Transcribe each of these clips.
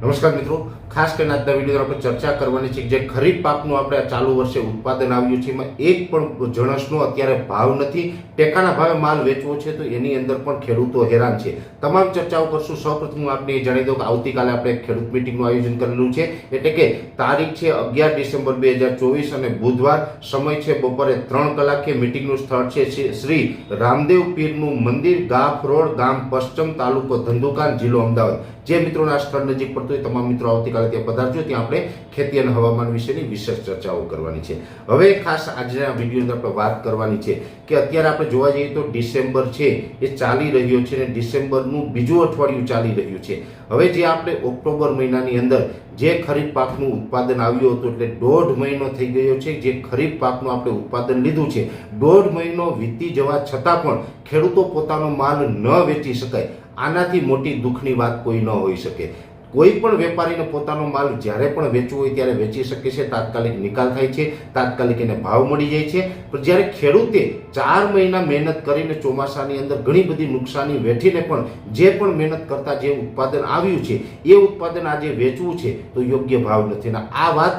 નમસ્કાર મિત્રો, ખાસ કરીને આજના વિડીયો આપણે ચર્ચા કરવાની છે જે ખરીફ પાકનું આપણે ચાલુ વર્ષે ઉત્પાદન આવ્યું છે એમાં એક પણ જણસનો અત્યારે ભાવ નથી. ટેકાના ભાવે માલ વેચવો છે તો એની અંદર પણ ખેડૂતો હેરાન છે. તમામ ચર્ચાઓ કરશું. સૌપ્રથમ હું આપને જણાવી દઉં કે આવતીકાલે આપણે ખેડૂત મિટિંગનું આયોજન કરેલું છે, એટલે કે તારીખ છે 11 ડિસેમ્બર 2024 અને બુધવાર, સમય છે બપોરે 3 કલાકે. મિટિંગનું સ્થળ છે શ્રી રામદેવ પીરનું મંદિર, ગાફ રોડ, ગામ પશ્ચિમ, તાલુકો ધંધુકા, જિલ્લો અમદાવાદ. જે મિત્રોના સ્થળ નજીક પડતું હોય તમામ મિત્રો આવતીકાલે ત્યાં પધારજો. ત્યાં આપણે ખેતી અને હવામાન વિશેની વિશેષ ચર્ચાઓ કરવાની છે. હવે ખાસ આજના વિડીયોની આપણે વાત કરવાની છે કે અત્યારે આપણે જોવા જઈએ તો ડિસેમ્બર છે એ ચાલી રહ્યો છે અને ડિસેમ્બરનું બીજું અઠવાડિયું ચાલી રહ્યું છે. હવે જે આપણે ઓક્ટોબર મહિનાની અંદર જે ખરીફ પાકનું ઉત્પાદન આવ્યું હતું, એટલે 1.5 મહિનો થઈ ગયો છે જે ખરીફ પાકનું આપણે ઉત્પાદન લીધું છે. 1.5 મહિનો વીતી જવા છતાં પણ ખેડૂતો પોતાનો માલ ન વેચી શકાય, આનાથી મોટી દુઃખની વાત કોઈ ન હોઈ શકે. કોઈ પણ વેપારીને પોતાનો માલ જ્યારે પણ વેચવો હોય ત્યારે વેચી શકે છે, તાત્કાલિક નિકાલ થાય છે, તાત્કાલિક એને ભાવ મળી જાય છે. પણ જ્યારે ખેડૂતે 4 મહિના મહેનત કરીને ચોમાસાની અંદર ઘણી બધી નુકસાની વેઠીને પણ જે પણ મહેનત કરતા જે ઉત્પાદન આવ્યું છે એ ઉત્પાદન આજે વેચવું છે તો યોગ્ય ભાવ નથી. અને આ વાત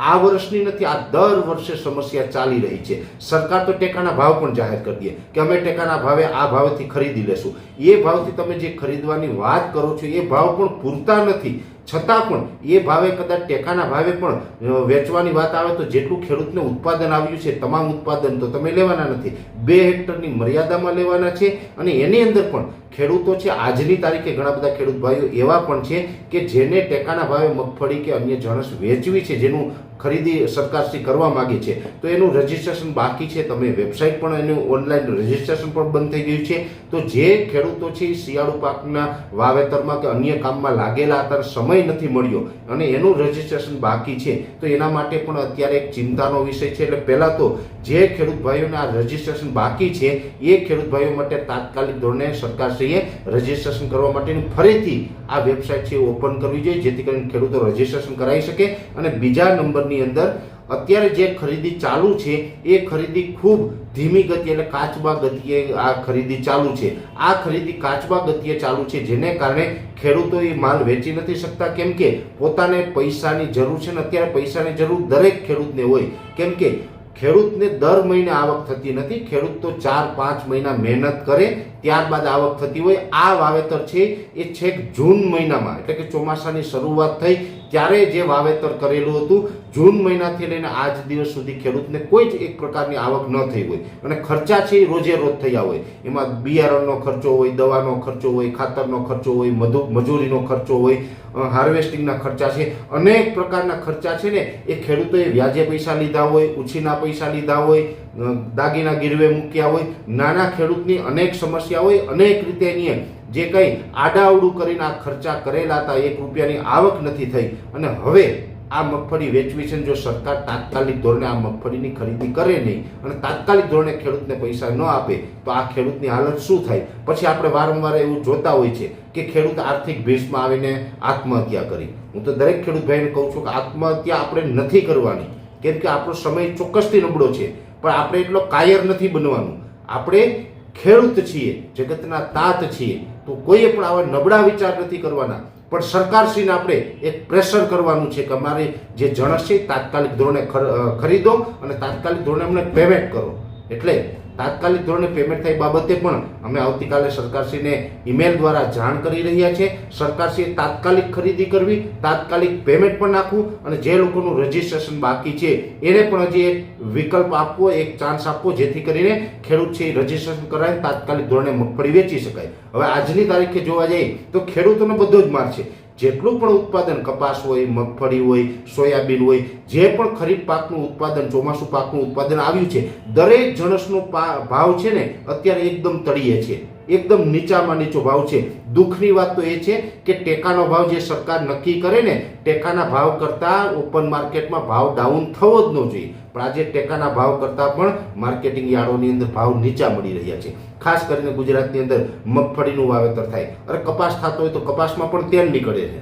આ વર્ષની નથી, આ દર વર્ષે સમસ્યા ચાલી રહી છે. સરકાર તો ટેકાના ભાવ પણ જાહેર કરી દે કે અમે ટેકાના ભાવે આ ભાવથી ખરીદી લેશું. એ ભાવથી તમે જે ખરીદવાની વાત કરો છો એ ભાવ પણ પૂરતા નથી. છતાં પણ એ ભાવે કદાચ ટેકાના ભાવે પણ વેચવાની વાત આવે તો જેટલું ખેડૂતને ઉત્પાદન આવ્યું છે તમામ ઉત્પાદન તો તમે લેવાના નથી, 2 હેક્ટરની મર્યાદામાં લેવાના છે. અને એની અંદર પણ ખેડૂતો છે આજની તારીખે ઘણા બધા ખેડૂત ભાઈઓ એવા પણ છે કે જેને ટેકાના ભાવે મગફળી કે અન્ય જણસ વેચવી છે, જેનું ખરીદી સરકારશ્રી કરવા માંગે છે તો એનું રજીસ્ટ્રેશન બાકી છે. તમે વેબસાઇટ પણ એનું ઓનલાઈન રજીસ્ટ્રેશન પણ બંધ થઈ ગયું છે. તો જે ખેડૂતો છે શિયાળુ પાકના વાવેતરમાં કે અન્ય કામમાં લાગેલા હતા, સમય નથી મળ્યો અને એનું રજીસ્ટ્રેશન બાકી છે તો એના માટે પણ અત્યારે એક ચિંતાનો વિષય છે. એટલે પહેલાં તો જે ખેડૂત ભાઈઓને આ રજીસ્ટ્રેશન બાકી છે એ ખેડૂત ભાઈઓ માટે તાત્કાલિક ધોરણે સરકારશ્રીએ રજીસ્ટ્રેશન કરવા માટેની ફરીથી આ વેબસાઇટ છે ઓપન કરવી જોઈએ, જેથી કરીને ખેડૂતો રજીસ્ટ્રેશન કરાવી શકે. અને બીજા નંબરની અંદર અત્યારે જે ખરીદી ચાલુ છે એ ખરીદી ખૂબ ધીમી ગતિ એટલે કાચબા ગતિએ આ ખરીદી ચાલુ છે. આ ખરીદી કાચબા ગતિએ ચાલુ છે, જેને કારણે ખેડૂતો એ માલ વેચી નથી શકતા. કેમ કે પોતાને પૈસાની જરૂર છે ને અત્યારે પૈસાની જરૂર દરેક ખેડૂતને હોય. કેમ કે ખેડૂતને દર મહિને આવક થતી નથી. ખેડૂત તો 4-5 મહિના મહેનત કરે ત્યારબાદ આવક થતી હોય. આ વાવેતર છે એ છેક જૂન મહિનામાં એટલે કે ચોમાસાની શરૂઆત થઈ ત્યારે જે વાવેતર કરેલું હતું, જૂન મહિનાથી લઈને આજ દિવસ સુધી ખેડૂતને કોઈ જ એક પ્રકારની આવક ન થઈ હોય. અને ખર્ચા છે એ રોજે રોજ થયા હોય. એમાં બિયારણનો ખર્ચો હોય, દવાનો ખર્ચો હોય, ખાતરનો ખર્ચો હોય, મજૂરીનો ખર્ચો હોય, હાર્વેસ્ટિંગના ખર્ચા છે, અનેક પ્રકારના ખર્ચા છે ને એ ખેડૂતોએ વ્યાજે પૈસા લીધા હોય, ઉછીના પૈસા લીધા હોય, દાગીના ગીરવે મૂક્યા હોય. નાના ખેડૂતની અનેક સમસ્યા હોય, અનેક રીતે એની જે કંઈ આડાઅવડું કરીને આ ખર્ચા કરેલા હતા, 1 રૂપિયાની આવક નથી થઈ. અને હવે આ મગફળી વેચવી છે, જો સરકાર તાત્કાલિક ધોરણે આ મગફળીની ખરીદી કરે નહીં અને તાત્કાલિક ધોરણે ખેડૂતને પૈસા ન આપે તો આ ખેડૂતની હાલત શું થાય? પછી આપણે વારંવાર એવું જોતા હોય છે કે ખેડૂત આર્થિક ભેષમાં આવીને આત્મહત્યા કરી. હું તો દરેક ખેડૂત ભાઈને કહું છું કે આત્મહત્યા આપણે નથી કરવાની, કેમ કે આપણો સમય ચોક્કસથી નબળો છે. પણ આપણે એટલો કાયર નથી બનવાનું. આપણે ખેડૂત છીએ, જગતના તાત છીએ, તો કોઈએ પણ આવા નબળા વિચાર નથી કરવાના. પણ સરકારશ્રીને આપણે એક પ્રેશર કરવાનું છે કે અમારી જે જણસ છે તાત્કાલિક ધોરણે ખરીદો અને તાત્કાલિક ધોરણે અમને પેમેન્ટ કરો. એટલે તાત્કાલિક ધોરણે પેમેન્ટ થાય બાબતે પણ અમે આવતીકાલે સરકારશ્રીને ઈમેલ દ્વારા જાણ કરી રહ્યા છે. સરકારશ્રીએ તાત્કાલિક ખરીદી કરવી, તાત્કાલિક પેમેન્ટ પણ નાખવું અને જે લોકોનું રજીસ્ટ્રેશન બાકી છે એને પણ હજી એક વિકલ્પ આપવો, એક ચાન્સ આપવો, જેથી કરીને ખેડૂત છે એ રજીસ્ટ્રેશન કરાવીને તાત્કાલિક ધોરણે મગફળી વેચી શકાય. હવે આજની તારીખે જોવા જઈએ તો ખેડૂતોનો બધો જ માર છે. જેટલું પણ ઉત્પાદન કપાસ હોય, મગફળી હોય, સોયાબીન હોય, જે પણ ખરીફ પાકનું ઉત્પાદન, ચોમાસુ પાકનું ઉત્પાદન આવ્યું છે, દરેક જણસનો ભાવ છે ને અત્યારે એકદમ તળિયે છે, એકદમ નીચામાં નીચો ભાવ છે. દુઃખની વાત તો એ છે કે ટેકાનો ભાવ જે સરકાર નક્કી કરે ને, ટેકાના ભાવ કરતાં ઓપન માર્કેટમાં ભાવ ડાઉન થવો જ ન જોઈએ. પણ આજે ટેકાના ભાવ કરતાં પણ માર્કેટિંગ યાર્ડોની અંદર ભાવ નીચા મળી રહ્યા છે. ખાસ કરીને ગુજરાતની અંદર મગફળીનું વાવેતર થાય, અરે કપાસ થતો હોય તો કપાસમાં પણ તેલ નીકળે છે,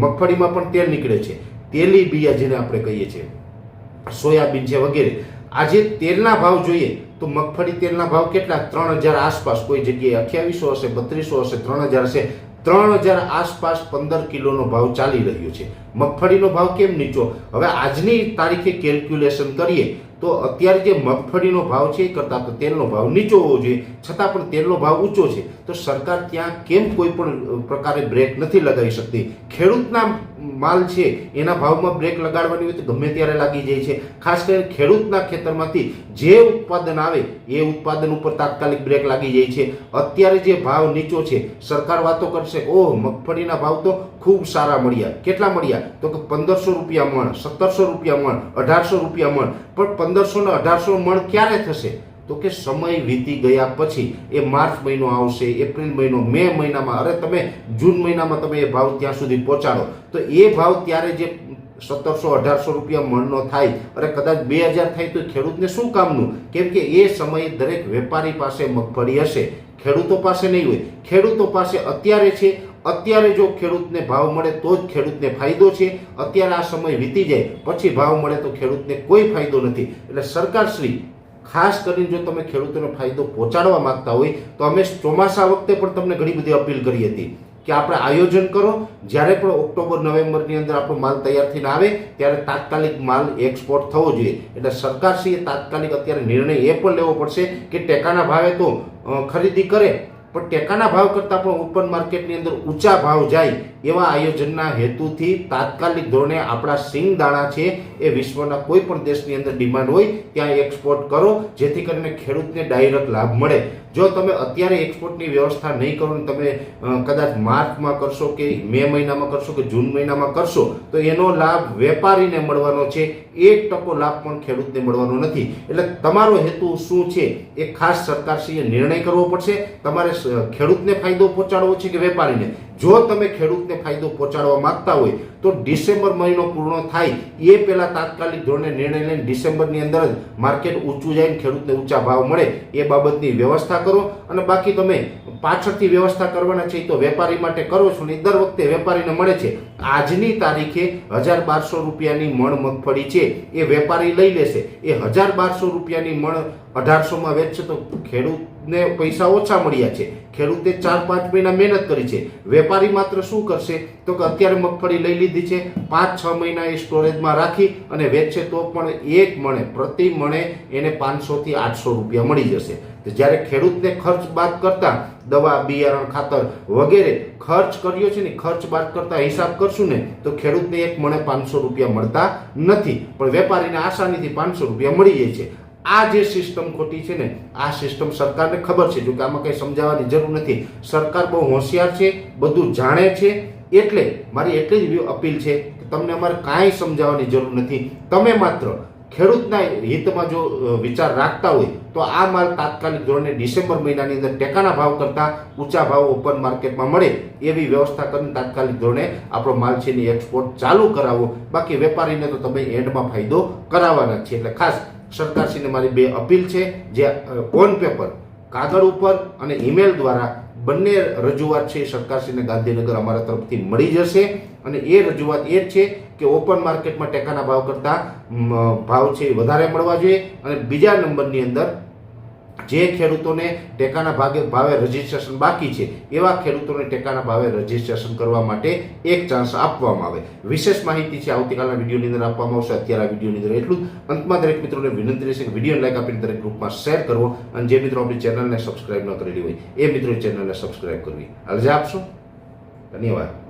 મગફળીમાં પણ તેલ નીકળે છે, તેલી બિયા જેને આપણે કહીએ છીએ, સોયાબીન છે વગેરે. આજે તેલના ભાવ જોઈએ તો મગફળી તેલના ભાવ કેટલા? 3000 આસપાસ, કોઈ જગ્યાએ 2800 હશે, 3200 હશે, 3000 હશે. 3000 આસપાસ 15 કિલોનો ભાવ ચાલી રહ્યો છે. મગફળીનો ભાવ કેમ નીચો? હવે આજની તારીખે કેલ્ક્યુલેશન કરીએ તો અત્યારે જે મગફળીનો ભાવ છે એ કરતાં તો તેલનો ભાવ નીચો હોવો જોઈએ, છતાં પણ તેલનો ભાવ ઊંચો છે. તો સરકાર ત્યાં કેમ કોઈ પણ પ્રકારે બ્રેક નથી લગાવી શકતી? ખેડૂતના માલ છે એના ભાવમાં બ્રેક લગાડવાની હોય તો ગમે ત્યારે લાગી જાય છે. ખાસ કરીને ખેડૂતના ખેતરમાંથી જે ઉત્પાદન આવે એ ઉત્પાદન ઉપર તાત્કાલિક બ્રેક લાગી જાય છે. અત્યારે જે ભાવ નીચો છે, સરકાર વાતો કરશે ઓહ મગફળીના ભાવ તો ખૂબ સારા મળ્યા. કેટલા મળ્યા? તો કે 1500 રૂપિયા મણ, 1700 રૂપિયા મણ, 1800 રૂપિયા મણ. પણ 1500 ને 1800 મણ ક્યારે થશે? તો કે સમય વીતી ગયા પછી. એ માર્ચ મહિનો આવશે, એપ્રિલ મહિનો, મે મહિનામાં, અરે તમે જૂન મહિનામાં તમે એ ભાવ ત્યાં સુધી પહોંચાડો તો એ ભાવ ત્યારે જે 1700-1800 રૂપિયા મણનો થાય, અરે કદાચ 2000 થાય તો ખેડૂતને શું કામનું? કેમ કે એ સમયે દરેક વેપારી પાસે મગફળી હશે, ખેડૂતો પાસે નહીં હોય. ખેડૂતો પાસે અત્યારે છે, અત્યારે જો ખેડૂતને ભાવ મળે તો જ ખેડૂતને ફાયદો છે. અત્યારે આ સમય વીતી જાય પછી ભાવ મળે તો ખેડૂતને કોઈ ફાયદો નથી. એટલે સરકારશ્રી ખાસ કરીને જો તમે ખેડૂતોને ફાયદો પહોંચાડવા માંગતા હોય તો અમે ચોમાસા વખતે પણ તમને ઘણી બધી અપીલ કરી હતી કે આપણે આયોજન કરો. જ્યારે પણ ઓક્ટોબર નવેમ્બરની અંદર આપણો માલ તૈયાર થઈને આવે ત્યારે તાત્કાલિક માલ એક્સપોર્ટ થવો જોઈએ. એટલે સરકારશ્રીએ તાત્કાલિક અત્યારે નિર્ણય એ પણ લેવો પડશે કે ટેકાના ભાવે તો ખરીદી કરે, પણ ટેકાના ભાવ કરતાં પણ ઓપન માર્કેટની અંદર ઊંચા ભાવ જાય એવા આયોજનના હેતુથી તાત્કાલિક ધોરણે આપણા સિંગ દાણા છે એ વિશ્વના કોઈ પણ દેશની અંદર ડિમાન્ડ હોય ત્યાં એક્સપોર્ટ કરો, જેથી કરીને ખેડૂતને ડાયરેક્ટ લાભ મળે. જો તમે અત્યારે એક્સપોર્ટની વ્યવસ્થા નહીં કરો ને તમે કદાચ માર્ચમાં કરશો કે મે મહિનામાં કરશો કે જૂન મહિનામાં કરશો તો એનો લાભ વેપારીને મળવાનો છે, 1% લાભ પણ ખેડૂતને મળવાનો નથી. એટલે તમારો હેતુ શું છે એ ખાસ સરકારશ્રીએ નિર્ણય કરવો પડશે. તમારે ખેડૂતને ફાયદો પહોંચાડવો છે કે વેપારીને? જો તમે ખેડૂતને ફાયદો પહોંચાડવા માંગતા હોય તો ડિસેમ્બર મહિનો પૂર્ણ થાય એ પહેલા તાત્કાલિક ધોરણે નિર્ણય લઈને ડિસેમ્બરની અંદર જ માર્કેટ ઊંચું જાય, ખેડૂતને ઊંચા ભાવ મળે એ બાબતની વ્યવસ્થા કરો. અને બાકી તમે પાછળથી વ્યવસ્થા કરવાના છે તો વેપારી માટે કરો છો ને દર વખતે વેપારીને મળે છે. આજની તારીખે 1200 રૂપિયાની મણ મગફળી છે એ વેપારી લઈ લેશે. એ 1200 રૂપિયાની મણ 1800માં વેચશે તો ખેડૂતને પૈસા ઓછા મળ્યા છે. ખેડૂતે 4-5 મહિના મહેનત કરી છે. વેપારી માત્ર શું કરશે તો કે અત્યારે મગફળી લઈ લીધી છે, 5-6 મહિના એ સ્ટોરેજમાં રાખી અને વેચશે તો પણ એક મણે પ્રતિ મણે એને 500 થી 800 રૂપિયા મળી જશે. જ્યારે ખેડૂતને ખર્ચ બાદ કરતા દવા, બિયારણ, ખાતર વગેરે ખર્ચ કર્યો છે ને, ખર્ચ બાદ કરતા હિસાબ કરશું ને તો ખેડૂતને એક મણે 500 રૂપિયા મળતા નથી, પણ વેપારીને આસાનીથી 500 રૂપિયા મળી જાય છે. આ જે સિસ્ટમ ખોટી છે ને, આ સિસ્ટમ સરકારને ખબર છે. જો કે આમાં કંઈ સમજાવવાની જરૂર નથી. સરકાર બહુ હોશિયાર છે, બધું જાણે છે. એટલે મારી એટલી જ અપીલ છે કે તમને અમારે કાંઈ સમજાવવાની જરૂર નથી. તમે માત્ર ખેડૂતના હિતમાં જો વિચાર રાખતા હોય તો આ માલ તાત્કાલિક ધોરણે ડિસેમ્બર મહિનાની અંદર ટેકાના ભાવ કરતાં ઊંચા ભાવ ઓપન માર્કેટમાં મળે એવી વ્યવસ્થા કરીને તાત્કાલિક ધોરણે આપણો માલ છે એની એક્સપોર્ટ ચાલુ કરાવો. બાકી વેપારીને તો તમે એન્ડમાં ફાયદો કરાવવાના જ છે. એટલે ખાસ સરકારશ્રીને મારી બે અપીલ છે, જે ઓન પેપર કાગળ ઉપર અને ઈમેલ દ્વારા બંને રજૂઆત છે સરકારશ્રીને ગાંધીનગર અમારા તરફથી મળી જશે. અને એ રજૂઆત એ જ છે કે ઓપન માર્કેટમાં ટેકાના ભાવ કરતાં ભાવ છે વધારે મળવા જોઈએ. અને બીજા નંબરની અંદર જે ખેડૂતોને ટેકાના ભાવે રજીસ્ટ્રેશન બાકી છે એવા ખેડૂતોને ટેકાના ભાવે રજીસ્ટ્રેશન કરવા માટે એક ચાન્સ આપવામાં આવે. વિશેષ માહિતી છે આવતીકાલના વિડીયોની અંદર આપવામાં આવશે. અત્યારે આ વિડીયોની અંદર એટલું જ. અંતમાં દરેક મિત્રોને વિનંતી રહેશે કે વિડીયોને લાઈક આપીને દરેક ગ્રુપમાં શેર કરવો. અને જે મિત્રો આપણી ચેનલને સબસ્ક્રાઇબ ન કરેલી હોય એ મિત્રોએ ચેનલને સબસ્ક્રાઇબ કરવી. રજા આપશો. ધન્યવાદ.